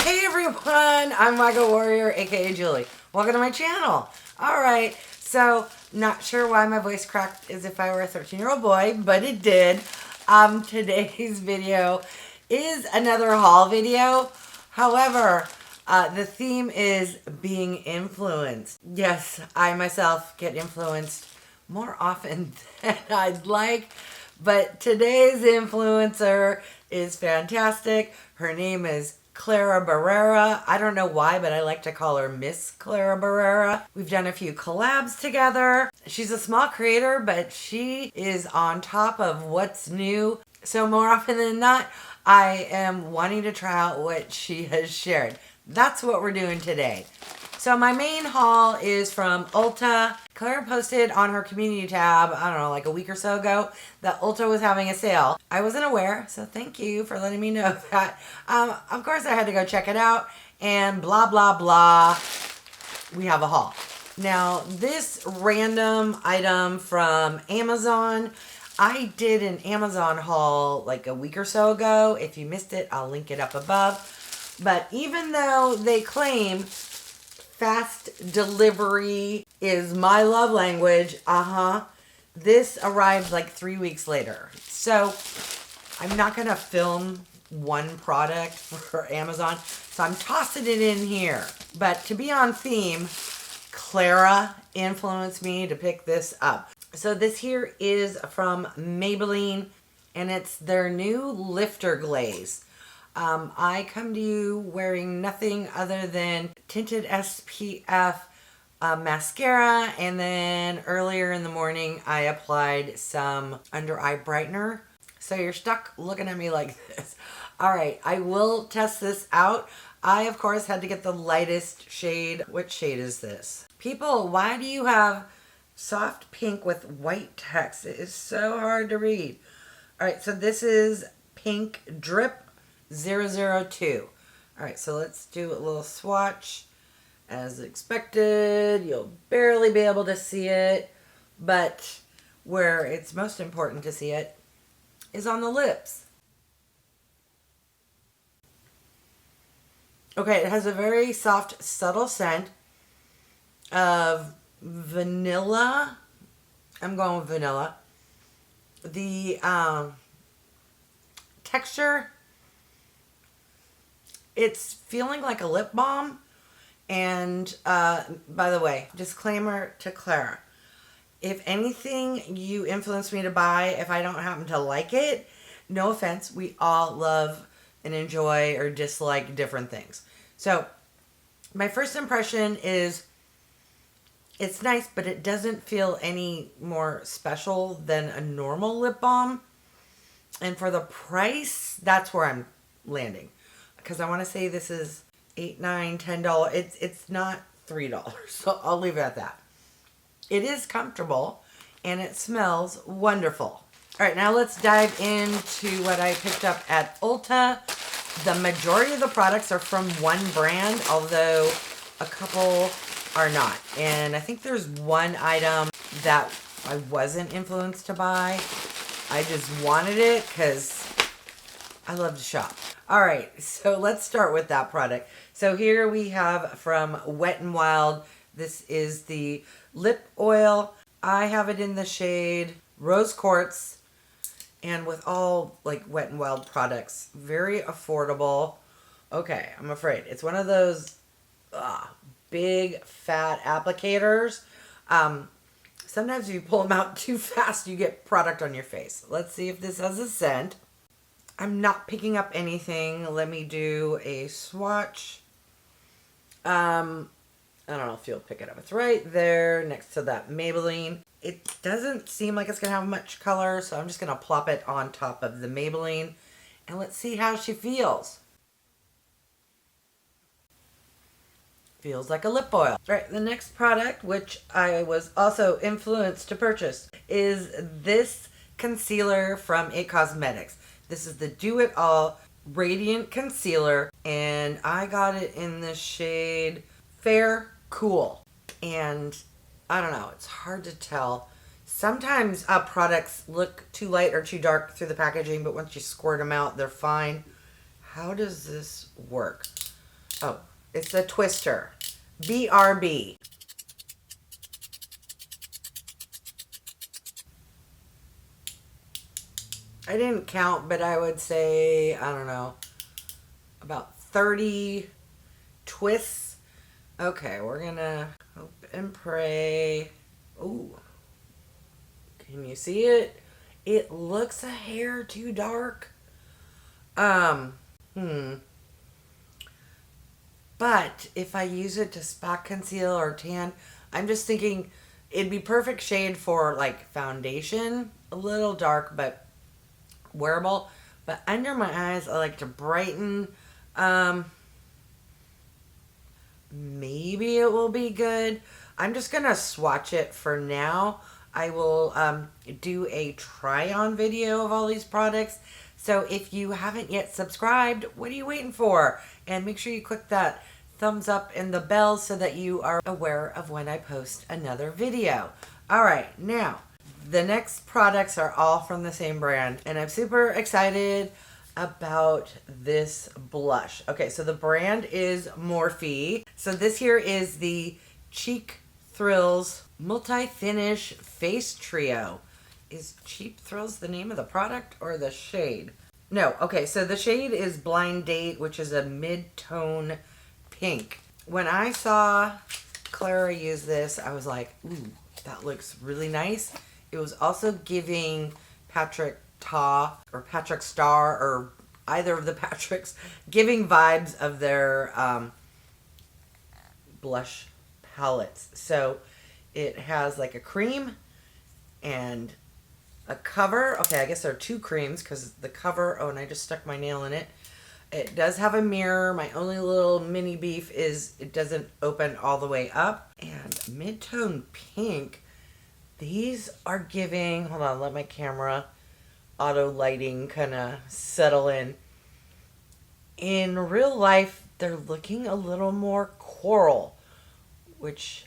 Hey everyone, I'm wygowarrior, aka Julie. Welcome to my channel. Alright, so not sure why my voice cracked as if I were a 13-year-old boy, but it did. Today's video is another haul video. However, the theme is being influenced. Yes, I myself get influenced more often than I'd like, but today's influencer is fantastic. Her name is Clara Barrera. I don't know why, but I like to call her Miss Clara Barrera. We've done a few collabs together. She's a small creator, but she is on top of what's new. So more often than not, I am wanting to try out what she has shared. That's what we're doing today. So my main haul is from Ulta. Clara posted on her community tab, I don't know, like a week or so ago, that Ulta was having a sale. I wasn't aware, so thank you for letting me know that. Of course, I had to go check it out, and blah, blah, blah. We have a haul. Now, this random item from Amazon, I did an Amazon haul like a week or so ago. If you missed it, I'll link it up above. But even though they claim fast delivery is my love language, this arrived like 3 weeks later. So I'm not gonna film one product for Amazon, so I'm tossing it in here. But to be on theme, Clara influenced me to pick this up. So this here is from Maybelline, and it's their new Lifter Glaze. I come to you wearing nothing other than tinted SPF mascara, and then earlier in the morning I applied some under eye brightener. So you're stuck looking at me like this. Alright, I will test this out. I of course had to get the lightest shade. What shade is this? People, why do you have soft pink with white text? It is so hard to read. Alright, so this is Pink Drip 002. Alright, so let's do a little swatch. As expected, you'll barely be able to see it, but where it's most important to see it is on the lips. Okay, it has a very soft, subtle scent of vanilla. I'm going with vanilla. The texture, it's feeling like a lip balm. And by the way, disclaimer to Clara, if anything you influence me to buy, if I don't happen to like it, no offense, we all love and enjoy or dislike different things. So my first impression is it's nice, but it doesn't feel any more special than a normal lip balm. And for the price, that's where I'm landing. Because I want to say this is $8, $9, $10. It's not $3. So I'll leave it at that. It is comfortable and it smells wonderful. Alright, now let's dive into what I picked up at Ulta. The majority of the products are from one brand, although a couple are not. And I think there's one item that I wasn't influenced to buy. I just wanted it because I love to shop. Alright, so let's start with that product. So here we have from Wet n Wild. This is the lip oil. I have it in the shade Rose Quartz. And with all like Wet n Wild products, very affordable. Okay, I'm afraid. It's one of those big fat applicators. Sometimes if you pull them out too fast, you get product on your face. Let's see if this has a scent. I'm not picking up anything. Let me do a swatch. I don't know if you'll pick it up. It's right there next to that Maybelline. It doesn't seem like it's going to have much color, so I'm just going to plop it on top of the Maybelline. And let's see how she feels. Feels like a lip oil. All right, the next product, which I was also influenced to purchase, is this concealer from It Cosmetics. This is the Do It All Radiant Concealer, and I got it in the shade Fair Cool. And I don't know, it's hard to tell. Sometimes products look too light or too dark through the packaging, but once you squirt them out, they're fine. How does this work? Oh, it's a twister. BRB. I didn't count, but I would say, I don't know, about 30 twists. Okay, we're gonna hope and pray. Ooh. Can you see it? It looks a hair too dark. Hmm. But if I use it to spot conceal or tan, I'm just thinking it'd be perfect shade for like foundation. A little dark, but wearable. But under my eyes, I like to brighten. Maybe it will be good. I'm just going to swatch it for now. I will do a try-on video of all these products. So if you haven't yet subscribed, what are you waiting for? And make sure you click that thumbs up and the bell so that you are aware of when I post another video. All right, now the next products are all from the same brand, and I'm super excited about this blush. Okay, so the brand is Morphe. So this here is the Cheek Thrills Multi-Finish Face Trio. Is Cheap Thrills the name of the product or the shade? No, okay, so the shade is Blind Date, which is a mid-tone pink. When I saw Clara use this, I was like, ooh, that looks really nice. It was also giving Patrick Star, or either of the Patricks, giving vibes of their blush palettes. So it has like a cream and a cover. Okay, I guess there are two creams because the cover, oh, and I just stuck my nail in it. It does have a mirror. My only little mini beef is it doesn't open all the way up. And mid-tone pink, these are giving, hold on, let my camera auto lighting kind of settle in. In real life, they're looking a little more coral, which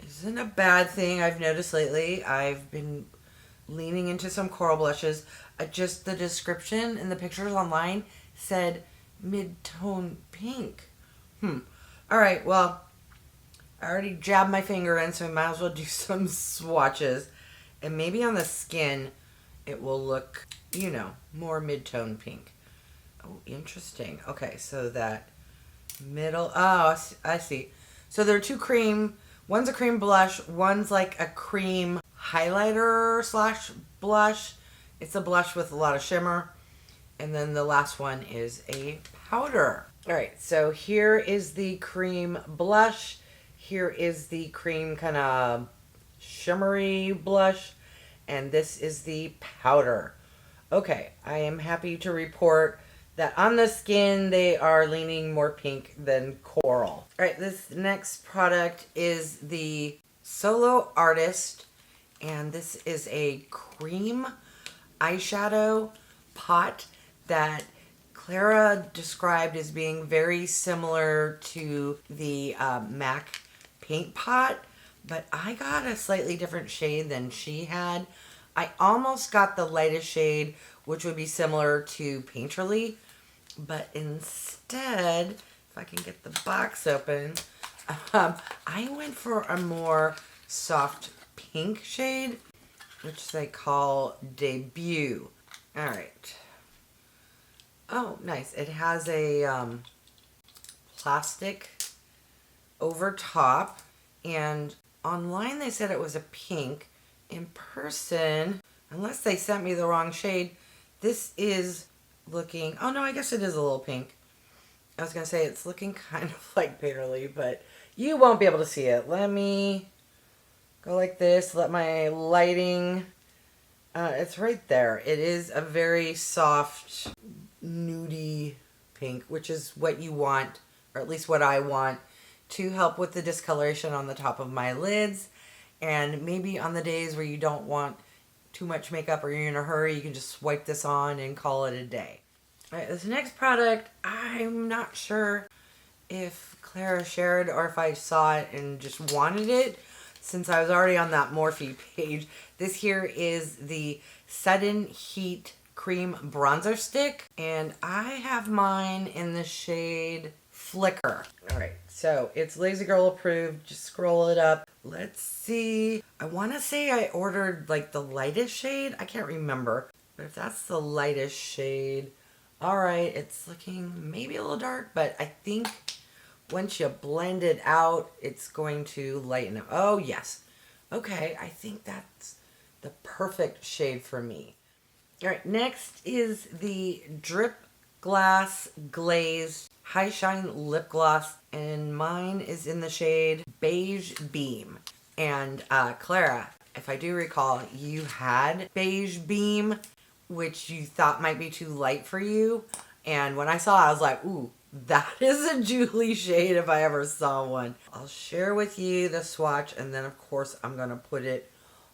isn't a bad thing I've noticed lately. I've been leaning into some coral blushes. Just the description and the pictures online said mid-tone pink. All right, well, I already jabbed my finger in, so I might as well do some swatches. And maybe on the skin, it will look, you know, more mid-tone pink. Oh, interesting. Okay, so that middle, oh, I see. So there are two cream, one's a cream blush, one's like a cream highlighter slash blush. It's a blush with a lot of shimmer. And then the last one is a powder. All right, so here is the cream blush. Here is the cream kind of shimmery blush. And this is the powder. Okay, I am happy to report that on the skin, they are leaning more pink than coral. All right, this next product is the Solo Artist. And this is a cream eyeshadow pot that Clara described as being very similar to the MAC paint pot, but I got a slightly different shade than she had. I almost got the lightest shade, which would be similar to Painterly, but instead, if I can get the box open, I went for a more soft pink shade, which they call Debut. All right. Oh, nice. It has a plastic over top, and online they said it was a pink. In person, unless they sent me the wrong shade, this is looking, oh no, I guess it is a little pink. I was going to say it's looking kind of like Painterly, but you won't be able to see it. Let me go like this, let my lighting, it's right there. It is a very soft, nudie pink, which is what you want, or at least what I want, to help with the discoloration on the top of my lids. And maybe on the days where you don't want too much makeup or you're in a hurry, you can just swipe this on and call it a day. All right, this next product, I'm not sure if Clara shared or if I saw it and just wanted it, since I was already on that Morphe page. This here is the Sudden Heat cream bronzer stick, and I have mine in the shade Flicker. All right, so it's Lazy Girl approved. Just scroll it up. Let's see. I want to say I ordered like the lightest shade. I can't remember, but if that's the lightest shade, all right, it's looking maybe a little dark, but I think once you blend it out, it's going to lighten up. Oh, yes. Okay, I think that's the perfect shade for me. All right, next is the Dripglass Glaze High Shine Lip Gloss, and mine is in the shade Beige Beam. And Clara, if I do recall, you had Beige Beam, which you thought might be too light for you. And when I saw it, I was like, ooh, that is a Julie shade if I ever saw one. I'll share with you the swatch, and then of course I'm going to put it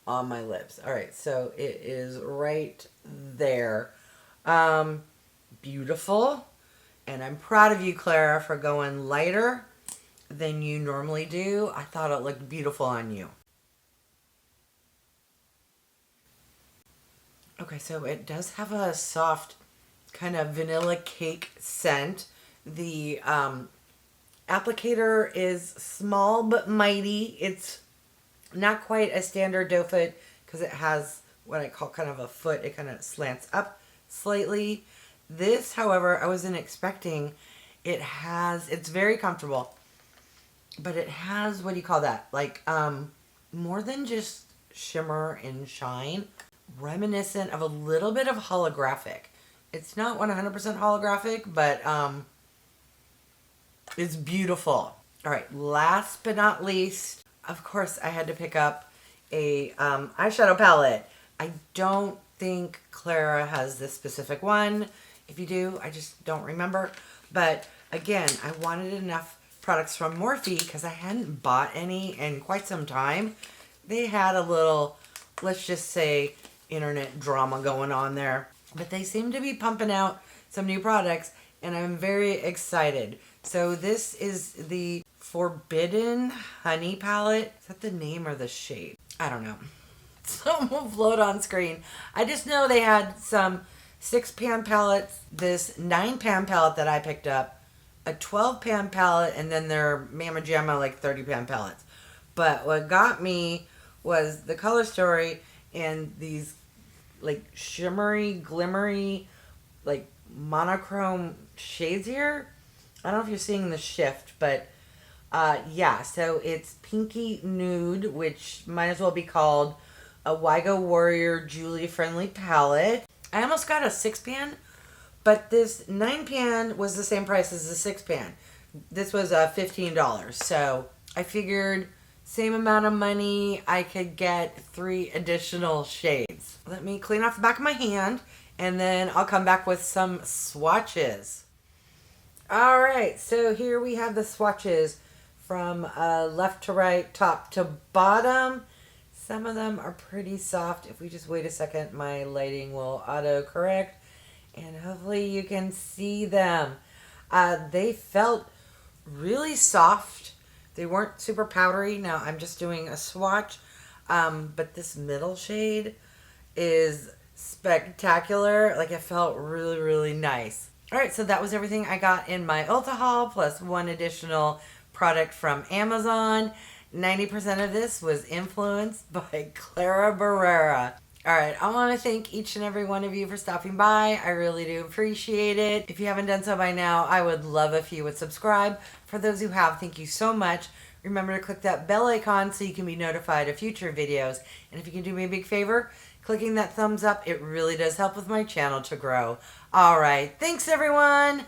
on my lips. All right, so it is right there. Beautiful. And I'm proud of you, Clara, for going lighter than you normally do. I thought it looked beautiful on you. Okay, so it does have a soft kind of vanilla cake scent. The applicator is small but mighty. It's not quite a standard doe foot because it has what I call kind of a foot. It kind of slants up slightly. This, however, I wasn't expecting. It's very comfortable, but it has, what do you call that? Like, more than just shimmer and shine, reminiscent of a little bit of holographic. It's not 100% holographic, but it's beautiful. All right, last but not least, of course, I had to pick up a eyeshadow palette. I don't think Clara has this specific one. If you do, I just don't remember. But again, I wanted enough products from Morphe because I hadn't bought any in quite some time. They had a little, let's just say, internet drama going on there. But they seem to be pumping out some new products, and I'm very excited. So this is the Forbidden Honey palette. Is that the name or the shade? I don't know. Some will float on screen. I just know they had some 6-pan palettes, this 9-pan palette that I picked up, a 12-pan palette, and then their Mama Jamma like 30-pan palettes. But what got me was the color story and these like shimmery, glimmery, like monochrome shades here. I don't know if you're seeing the shift, but yeah, so it's pinky nude, which might as well be called a wygowarrior Julie friendly palette. I almost got a 6-pan, but this 9-pan was the same price as the 6-pan. This was $15, so I figured same amount of money, I could get 3 additional shades. Let me clean off the back of my hand, and then I'll come back with some swatches. All right, so here we have the swatches from left to right, top to bottom. Some of them are pretty soft. If we just wait a second, my lighting will auto-correct, and hopefully you can see them. They felt really soft. They weren't super powdery. Now, I'm just doing a swatch, but this middle shade is spectacular. Like, it felt really, really nice. All right, so that was everything I got in my Ulta haul, plus one additional product from Amazon. 90% of this was influenced by Clara Barrera. All right, I want to thank each and every one of you for stopping by. I really do appreciate it. If you haven't done so by now, I would love if you would subscribe. For those who have, thank you so much. Remember to click that bell icon so you can be notified of future videos. And if you can do me a big favor, clicking that thumbs up, it really does help with my channel to grow. All right, thanks everyone.